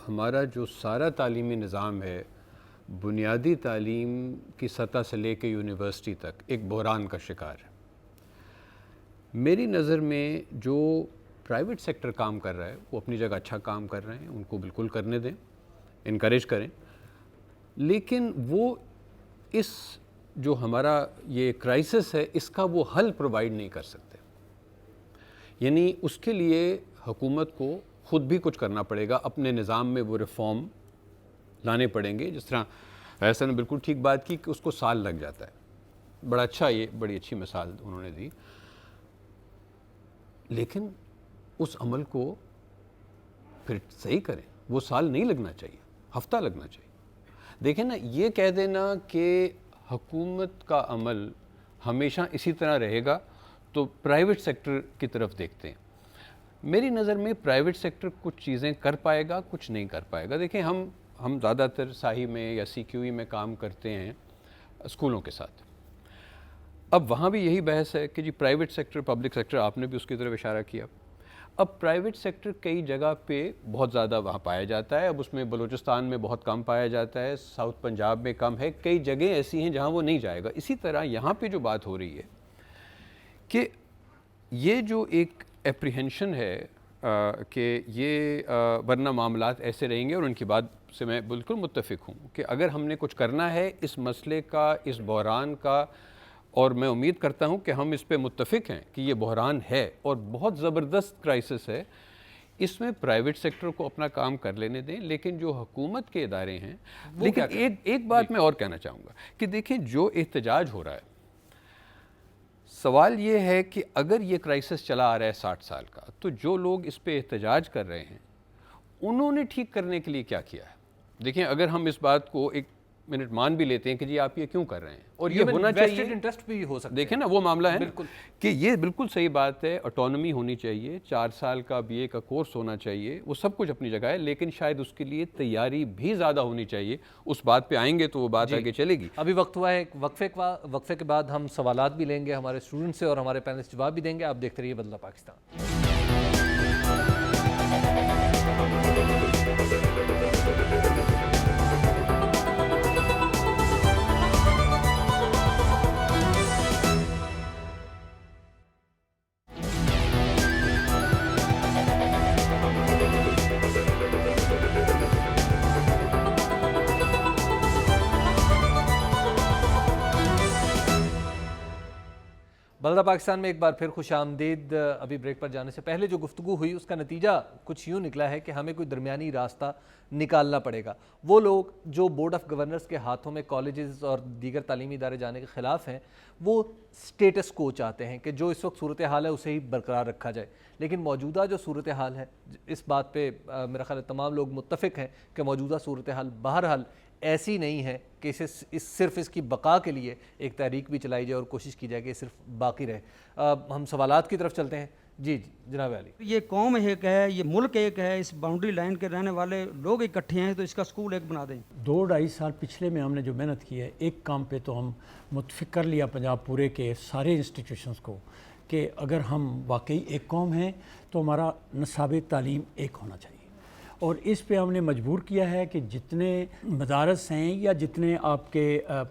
ہمارا جو سارا تعلیمی نظام ہے بنیادی تعلیم کی سطح سے لے کے یونیورسٹی تک ایک بحران کا شکار ہے۔ میری نظر میں جو پرائیویٹ سیکٹر کام کر رہا ہے وہ اپنی جگہ اچھا کام کر رہے ہیں، ان کو بالکل کرنے دیں، انکریج کریں، لیکن وہ اس جو ہمارا یہ کرائسس ہے اس کا وہ حل پرووائڈ نہیں کر سکتے۔ یعنی اس کے لیے حکومت کو خود بھی کچھ کرنا پڑے گا، اپنے نظام میں وہ ریفارم لانے پڑیں گے۔ جس طرح ایسا نے بالکل ٹھیک بات کی کہ اس کو سال لگ جاتا ہے، بڑا اچھا، یہ بڑی اچھی مثال انہوں نے دی، لیکن اس عمل کو پھر صحیح کریں، وہ سال نہیں لگنا چاہیے، ہفتہ لگنا چاہیے۔ دیکھیں نا، یہ کہہ دینا کہ حکومت کا عمل ہمیشہ اسی طرح رہے گا تو پرائیویٹ سیکٹر کی طرف دیکھتے ہیں۔ میری نظر میں پرائیویٹ سیکٹر کچھ چیزیں کر پائے گا، کچھ نہیں کر پائے گا۔ دیکھیں ہم زیادہ تر ساہی میں یا سی کیو ای میں کام کرتے ہیں اسکولوں کے ساتھ۔ اب وہاں بھی یہی بحث ہے کہ جی پرائیویٹ سیکٹر، پبلک سیکٹر، آپ نے بھی اس کی طرف اشارہ کیا۔ اب پرائیویٹ سیکٹر کئی جگہ پہ بہت زیادہ وہاں پایا جاتا ہے، اب اس میں بلوچستان میں بہت کم پایا جاتا ہے، ساؤتھ پنجاب میں کم ہے، کئی جگہیں ایسی ہیں جہاں وہ نہیں جائے گا۔ اسی طرح یہاں پہ جو بات ہو رہی ہے کہ یہ جو ایک اپریہنشن ہے کہ یہ ورنہ معاملات ایسے رہیں گے، اور ان کی بات سے میں بالکل متفق ہوں کہ اگر ہم نے کچھ کرنا ہے اس مسئلے کا، اس بحران کا، اور میں امید کرتا ہوں کہ ہم اس پہ متفق ہیں کہ یہ بحران ہے اور بہت زبردست کرائسس ہے، اس میں پرائیویٹ سیکٹر کو اپنا کام کر لینے دیں، لیکن جو حکومت کے ادارے ہیں، لیکن ایک بات میں اور کہنا چاہوں گا کہ دیکھیں جو احتجاج ہو رہا ہے، سوال یہ ہے کہ اگر یہ کرائسس چلا آ رہا ہے 60 سال کا، تو جو لوگ اس پہ احتجاج کر رہے ہیں انہوں نے ٹھیک کرنے کے لیے کیا کیا ہے؟ دیکھیں اگر ہم اس بات کو ایک منٹ مان بھی لیتے ہیں کہ جی آپ یہ کیوں کر رہے ہیں، اور یہ ہونا چاہیے، انٹرسٹ بھی ہو سکتا ہے، دیکھیں نا وہ معاملہ ہے کہ یہ بالکل صحیح بات ہے، آٹونومی ہونی چاہیے، 4 سال کا BA کا کورس ہونا چاہیے، وہ سب کچھ اپنی جگہ ہے، لیکن شاید اس کے لیے تیاری بھی زیادہ ہونی چاہیے۔ اس بات پہ آئیں گے تو وہ بات آگے چلے گی۔ ابھی وقت ہوا ہے وقفے کے بعد ہم سوالات بھی لیں گے ہمارے اسٹوڈنٹ سے، اور ہمارے پینلسٹ جواب بھی دیں گے۔ آپ دیکھتے رہیے بدلہ پاکستان۔ بدلہ پاکستان میں ایک بار پھر خوش آمدید۔ ابھی بریک پر جانے سے پہلے جو گفتگو ہوئی اس کا نتیجہ کچھ یوں نکلا ہے کہ ہمیں کوئی درمیانی راستہ نکالنا پڑے گا۔ وہ لوگ جو بورڈ آف گورنرز کے ہاتھوں میں کالجز اور دیگر تعلیمی ادارے جانے کے خلاف ہیں، وہ سٹیٹس کو چاہتے ہیں کہ جو اس وقت صورتحال ہے اسے ہی برقرار رکھا جائے، لیکن موجودہ جو صورتحال ہے، اس بات پہ میرا خیال ہے تمام لوگ متفق ہیں کہ موجودہ صورتحال بہرحال ایسی نہیں ہے کہ صرف اس کی بقا کے لیے ایک تحریک بھی چلائی جائے اور کوشش کی جائے کہ صرف باقی رہے۔ ہم سوالات کی طرف چلتے ہیں۔ جی جناب علی، یہ قوم ایک ہے، یہ ملک ایک ہے، اس باؤنڈری لائن کے رہنے والے لوگ اکٹھے ہیں، تو اس کا اسکول ایک بنا دیں۔ 2-2.5 سال پچھلے میں ہم نے جو محنت کی ہے، ایک کام پہ تو ہم متفق کر لیا پنجاب پورے کے سارے انسٹیٹیوشنز کو کہ اگر ہم واقعی ایک قوم ہیں تو ہمارا نصاب تعلیم ایک ہونا چاہیے، اور اس پہ ہم نے مجبور کیا ہے کہ جتنے مدارس ہیں یا جتنے آپ کے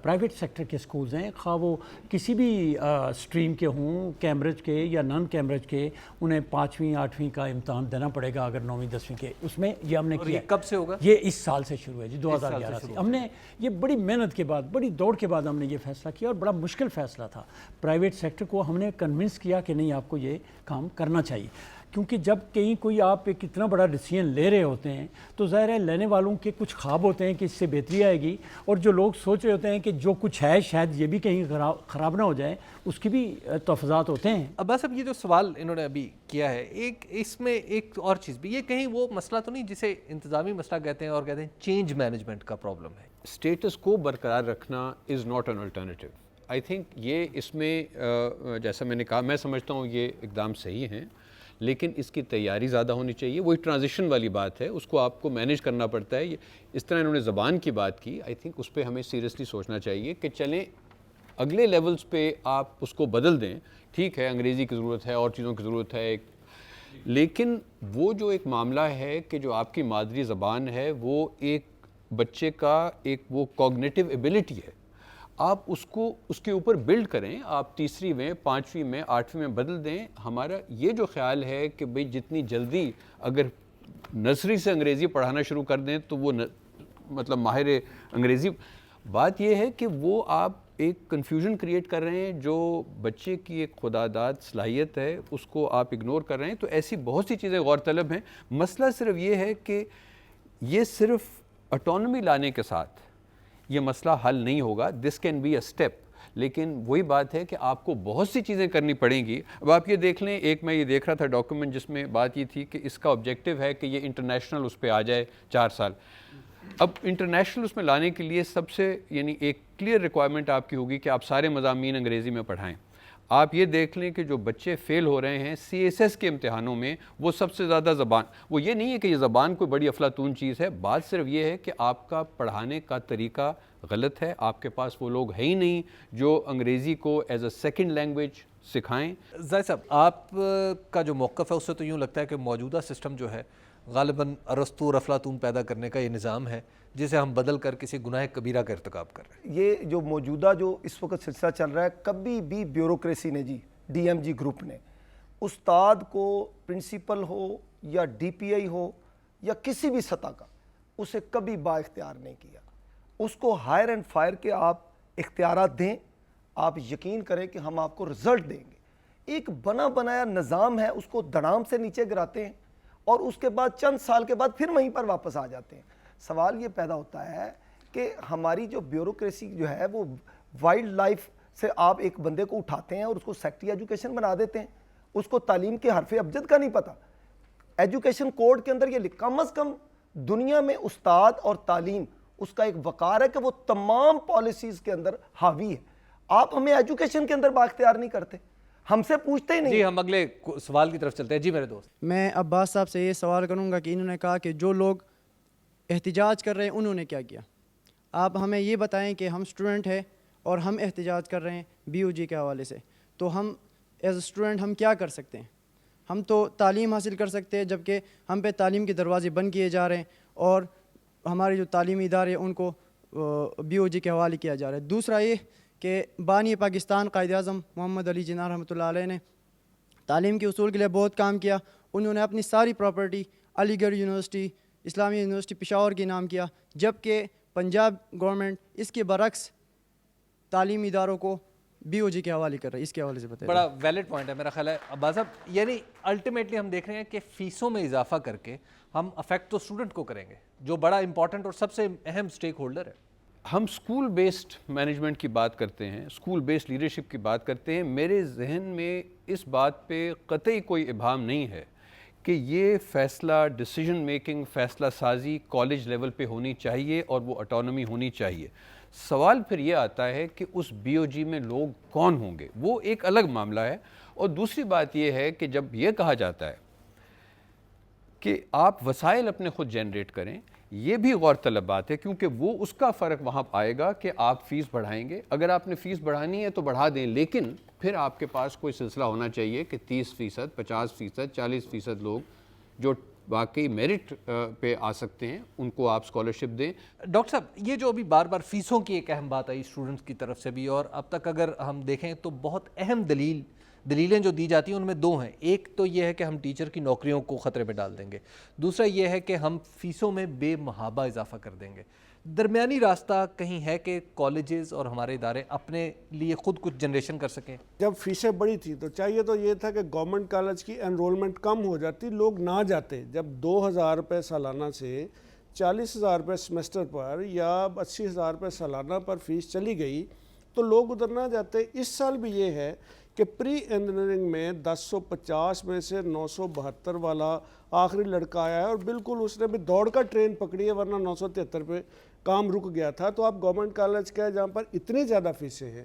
پرائیویٹ سیکٹر کے سکولز ہیں، خواہ وہ کسی بھی سٹریم کے ہوں، کیمبرج کے یا نان کیمبرج کے، انہیں 5ویں 8ویں کا امتحان دینا پڑے گا اگر 9ویں 10ویں کے۔ اس میں یہ ہم نے کیا، کب سے ہوگا؟ یہ اس سال سے شروع ہے جی، 2011 سے۔ ہم نے یہ بڑی محنت کے بعد، بڑی دوڑ کے بعد ہم نے یہ فیصلہ کیا، اور بڑا مشکل فیصلہ تھا۔ پرائیویٹ سیکٹر کو ہم نے کنونس کیا کہ نہیں، آپ کو یہ کام کرنا چاہیے، کیونکہ جب کہیں کوئی آپ ایک اتنا بڑا ڈیسیژن لے رہے ہوتے ہیں تو ظاہر ہے لینے والوں کے کچھ خواب ہوتے ہیں کہ اس سے بہتری آئے گی، اور جو لوگ سوچ رہے ہوتے ہیں کہ جو کچھ ہے شاید یہ بھی کہیں خراب نہ ہو جائے، اس کی بھی تحفظات ہوتے ہیں۔ عباس صاحب، یہ جو سوال انہوں نے ابھی کیا ہے، اس میں ایک اور چیز بھی، یہ کہیں وہ مسئلہ تو نہیں جسے انتظامی مسئلہ کہتے ہیں اور کہتے ہیں چینج مینجمنٹ کا پرابلم ہے؟ اسٹیٹس کو برقرار رکھنا is not an alternative. I think یہ اس میں جیسا میں نے کہا، میں سمجھتا ہوں یہ اقدام صحیح ہیں، لیکن اس کی تیاری زیادہ ہونی چاہیے۔ وہی ٹرانزیشن والی بات ہے، اس کو آپ کو مینیج کرنا پڑتا ہے۔ اس طرح انہوں نے زبان کی بات کی، آئی تھنک اس پہ ہمیں سیریسلی سوچنا چاہیے کہ چلیں اگلے لیولز پہ آپ اس کو بدل دیں۔ ٹھیک ہے، انگریزی کی ضرورت ہے اور چیزوں کی ضرورت ہے، لیکن وہ جو ایک معاملہ ہے کہ جو آپ کی مادری زبان ہے وہ ایک بچے کا ایک وہ کوگنیٹو ایبلٹی ہے، آپ اس کو اس کے اوپر بلڈ کریں، آپ تیسری میں، پانچویں میں، آٹھویں میں بدل دیں۔ ہمارا یہ جو خیال ہے کہ بھئی جتنی جلدی اگر نرسری سے انگریزی پڑھانا شروع کر دیں تو وہ مطلب ماہر انگریزی، بات یہ ہے کہ وہ آپ ایک کنفیوژن کریٹ کر رہے ہیں، جو بچے کی ایک خداداد صلاحیت ہے اس کو آپ اگنور کر رہے ہیں۔ تو ایسی بہت سی چیزیں غور طلب ہیں۔ مسئلہ صرف یہ ہے کہ یہ صرف اٹانومی لانے کے ساتھ یہ مسئلہ حل نہیں ہوگا، this can be a step, لیکن وہی بات ہے کہ آپ کو بہت سی چیزیں کرنی پڑیں گی۔ اب آپ یہ دیکھ لیں، ایک میں یہ دیکھ رہا تھا ڈاکیومنٹ جس میں بات یہ تھی کہ اس کا آبجیکٹیو ہے کہ یہ انٹرنیشنل اس پہ آ جائے 4 سال۔ اب انٹرنیشنل اس میں لانے کے لیے سب سے یعنی ایک کلیئر ریکوائرمنٹ آپ کی ہوگی کہ آپ سارے مضامین انگریزی میں پڑھائیں۔ آپ یہ دیکھ لیں کہ جو بچے فیل ہو رہے ہیں سی ایس ایس کے امتحانوں میں، وہ سب سے زیادہ زبان، وہ یہ نہیں ہے کہ یہ زبان کوئی بڑی افلاطون چیز ہے، بات صرف یہ ہے کہ آپ کا پڑھانے کا طریقہ غلط ہے، آپ کے پاس وہ لوگ ہیں ہی نہیں جو انگریزی کو ایز اے سیکنڈ لینگویج سکھائیں۔ زاہد صاحب، آپ کا جو موقف ہے اس سے تو یوں لگتا ہے کہ موجودہ سسٹم جو ہے غالباً ارسطو اور افلاطون پیدا کرنے کا یہ نظام ہے جسے ہم بدل کر کسی گناہ کبیرہ کا ارتکاب کر رہے ہیں۔ یہ جو موجودہ جو اس وقت سلسلہ چل رہا ہے، کبھی بھی بیوروکریسی نے ڈی ایم جی گروپ نے استاد کو، پرنسپل ہو یا ڈی پی آئی ہو یا کسی بھی سطح کا، اسے کبھی با اختیار نہیں کیا۔ اس کو ہائر اینڈ فائر کے آپ اختیارات دیں، آپ یقین کریں کہ ہم آپ کو رزلٹ دیں گے۔ ایک بنا بنایا نظام ہے، اس کو دڑام سے نیچے گراتے ہیں اور اس کے بعد چند سال کے بعد پھر وہیں پر واپس آ جاتے ہیں۔ سوال یہ پیدا ہوتا ہے کہ ہماری جو بیوروکریسی جو ہے وہ وائلڈ لائف سے آپ ایک بندے کو اٹھاتے ہیں اور اس کو سیکٹری ایجوکیشن بنا دیتے ہیں، اس کو تعلیم کے حرف ابجد کا نہیں پتہ۔ ایجوکیشن کوڈ کے اندر یہ کم از کم دنیا میں استاد اور تعلیم اس کا ایک وقار ہے کہ وہ تمام پالیسیز کے اندر حاوی ہے۔ آپ ہمیں ایجوکیشن کے اندر بااختیار نہیں کرتے، ہم سے پوچھتے ہی نہیں۔ جی ہم اگلے سوال کی طرف چلتے ہیں۔ جی میرے دوست، میں عباس صاحب سے یہ سوال کروں گا کہ انہوں نے کہا کہ جو لوگ احتجاج کر رہے ہیں انہوں نے کیا کیا۔ آپ ہمیں یہ بتائیں کہ ہم اسٹوڈنٹ ہیں اور ہم احتجاج کر رہے ہیں بی او جی کے حوالے سے، تو ہم ایز اے اسٹوڈنٹ ہم کیا کر سکتے ہیں؟ ہم تو تعلیم حاصل کر سکتے ہیں، جبکہ ہم پہ تعلیم کے دروازے بند کیے جا رہے ہیں اور ہمارے جو تعلیمی ادارے ہیں ان کو بی او جی کے حوالے کیا جا رہا ہے۔ دوسرا یہ کہ بانی پاکستان قائد اعظم محمد علی جناح رحمۃ اللہ علیہ نے تعلیم کے اصول کے لیے بہت کام کیا۔ انہوں نے اپنی ساری پراپرٹی علی گڑھ یونیورسٹی، اسلامی یونیورسٹی پشاور کے نام کیا، جبکہ پنجاب گورنمنٹ اس کے برعکس تعلیمی اداروں کو بی او جی کے حوالے کر رہا ہے۔ اس کے حوالے سے بتائیں۔ بڑا ویلڈ پوائنٹ ہے میرا خیال ہے عباس صاحب، یعنی الٹیمیٹلی ہم دیکھ رہے ہیں کہ فیسوں میں اضافہ کر کے ہم افیکٹ تو اسٹوڈنٹ کو کریں گے جو بڑا امپورٹنٹ اور سب سے اہم اسٹیک ہولڈر ہے۔ ہم اسکول بیسڈ مینجمنٹ کی بات کرتے ہیں، اسکول بیسڈ لیڈرشپ کی بات کرتے ہیں۔ میرے ذہن میں اس بات پہ قطعی کوئی ابہام نہیں ہے کہ یہ فیصلہ ڈیسیژن میکنگ، فیصلہ سازی کالج لیول پہ ہونی چاہیے اور وہ اٹانومی ہونی چاہیے۔ سوال پھر یہ آتا ہے کہ اس بی او جی میں لوگ کون ہوں گے، وہ ایک الگ معاملہ ہے۔ اور دوسری بات یہ ہے کہ جب یہ کہا جاتا ہے کہ آپ وسائل اپنے خود جنریٹ کریں، یہ بھی غور طلب بات ہے، کیونکہ وہ اس کا فرق وہاں آئے گا کہ آپ فیس بڑھائیں گے۔ اگر آپ نے فیس بڑھانی ہے تو بڑھا دیں، لیکن پھر آپ کے پاس کوئی سلسلہ ہونا چاہیے کہ 30%، 50%، 40% لوگ جو واقعی میرٹ پہ آ سکتے ہیں ان کو آپ اسکالرشپ دیں۔ ڈاکٹر صاحب، یہ جو ابھی بار بار فیسوں کی ایک اہم بات آئی اسٹوڈنٹس کی طرف سے بھی، اور اب تک اگر ہم دیکھیں تو بہت اہم دلیلیں جو دی جاتی ہیں ان میں دو ہیں۔ ایک تو یہ ہے کہ ہم ٹیچر کی نوکریوں کو خطرے میں ڈال دیں گے، دوسرا یہ ہے کہ ہم فیسوں میں بے محابہ اضافہ کر دیں گے۔ درمیانی راستہ کہیں ہے کہ کالجز اور ہمارے ادارے اپنے لیے خود کچھ جنریشن کر سکیں؟ جب فیسیں بڑی تھی تو چاہیے تو یہ تھا کہ گورنمنٹ کالج کی انرولمنٹ کم ہو جاتی، لوگ نہ جاتے۔ جب 2,000 روپے سالانہ سے 40,000 روپے سمیسٹر پر یا 80,000 روپے سالانہ پر فیس چلی گئی تو لوگ ادھر نہ جاتے۔ اس سال بھی یہ ہے کہ پری انجینئرنگ میں 1050 میں سے 972 والا آخری لڑکا آیا ہے اور بالکل اس نے بھی دوڑ کا ٹرین پکڑی ہے، ورنہ 973 پہ کام رک گیا تھا۔ تو آپ گورنمنٹ کالج کا ہے جہاں پر اتنی زیادہ فیسیں ہیں